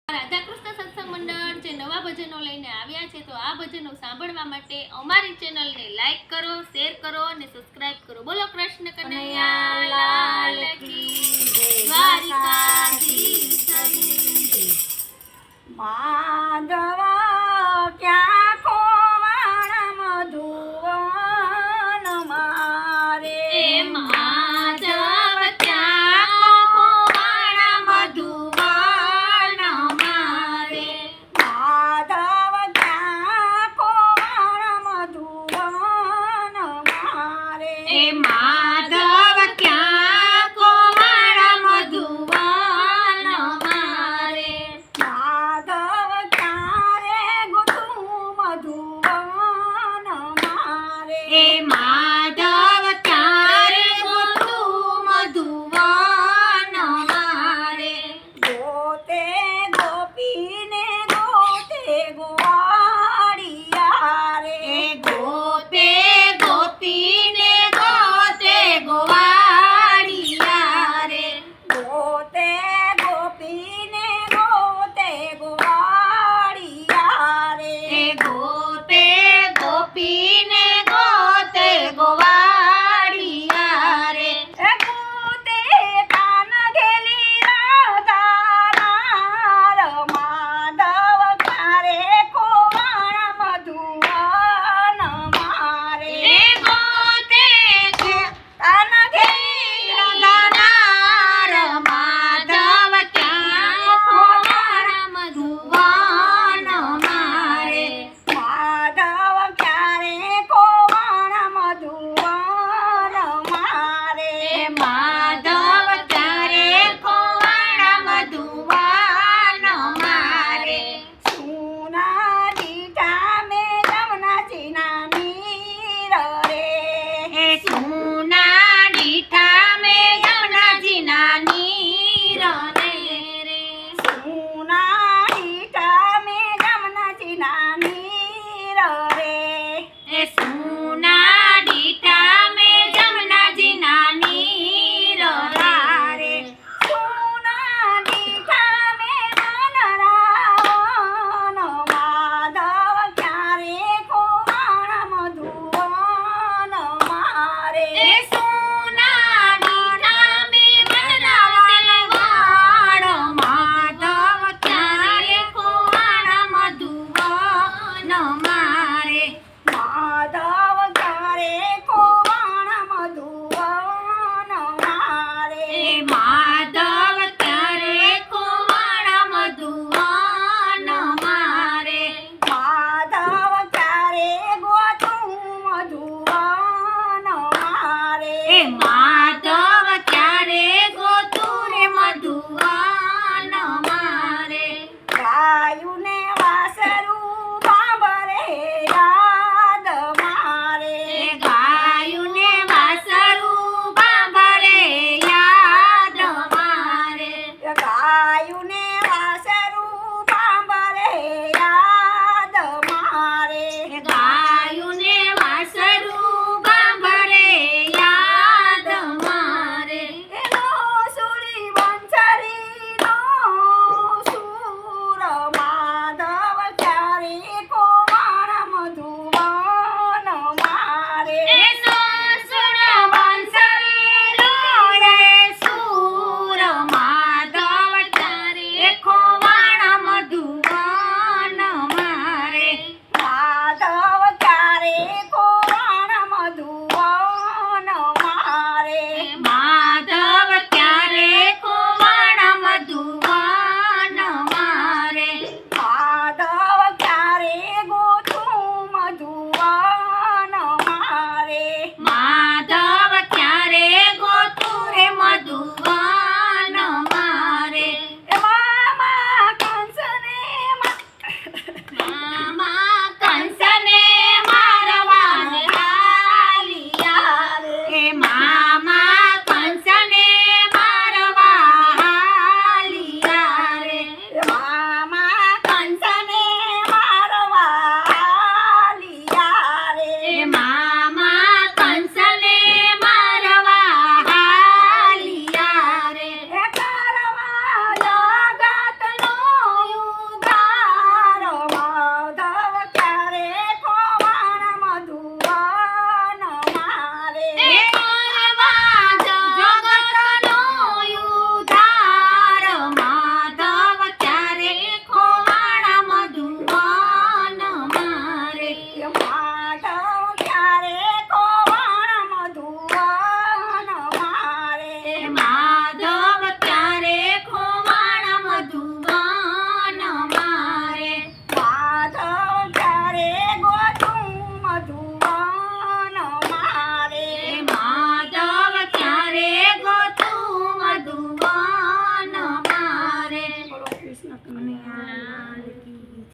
રાધાકૃષ્ણ સત્સંગ મંડળ જે નવા ભજનો લઈને આવ્યા છે, તો આ ભજનો સાંભળવા માટે અમારી ચેનલને લાઈક કરો, શેર કરો અને સબસ્ક્રાઇબ કરો. બોલો કૃષ્ણ કનૈયા લાલ કી જય. દ્વારિકાધીશ કી જય. માધવ ક્યાં ખોવાણ મધુવન મારે, માધવ ક્યાં ખોવાણ મધુવન મારે, માધવ ક્યાં ખોવાણ મધુવન મારે, માધવ ક્યાં ખોવાણ મધુવન મારે, માધવ ક્યારે ગુથું મધુવન મારે, માધવ ક્યારે ગોતું મધુવન મારે, ગોતે ગોપીને ગોતે ગોવાળિયા રે, ગોતે ગોપીને ગોતે ગોવાળિયા રે, ગોતે ગોપીને ગોતે ગોવાળિયા રે, ગોતે ગોપીને ગોતે ગોવાળિયા રે, ગોતે કાન ઘેલી રાધાનાર, માધવ ક્યારે ખોવાણ મધુવન મારે, ગોતે કાન ઘેલી રાધાનાર, માધવ ક્યાં ખોવાણ મધુવન મારે, માધવ ક્યારે ખોવાણ મધુવન મારે, માધવ ક્યારે ખોવાણ મધુવન મારે, સુના દીઠા મે જમનાજીના નીર રે, સુના ડીઠા મે યમુનાજીના નીર રે, સુના દીઠા મે જમનાજીના નીર રે, સુના ડીઠા મે યમુનાજીના નીર રે, સુના દીઠા મે વનરાવન, માધવ ક્યારે ખોવાણ મધુવન મારે, સુના ડીઠા મે વનરાવન વાળ, માધવ ક્યારે ખોવાણ મધુવન મારે, માધવ ક્યારે ખોવાણ મધુવન મારે, માધવ ક્યારે ખોવાણ મધુવન મારે, માધવ ક્યારે ગોથું મધુવન મારે, માધવ ક્યારે ગોતું રે મધુવન મારે, ગાયુને વાસરું ભાંભરે યાદ મારે, ગાયુને વાસરું બાંભરે યાદ મારે, ગાયુને વાસરું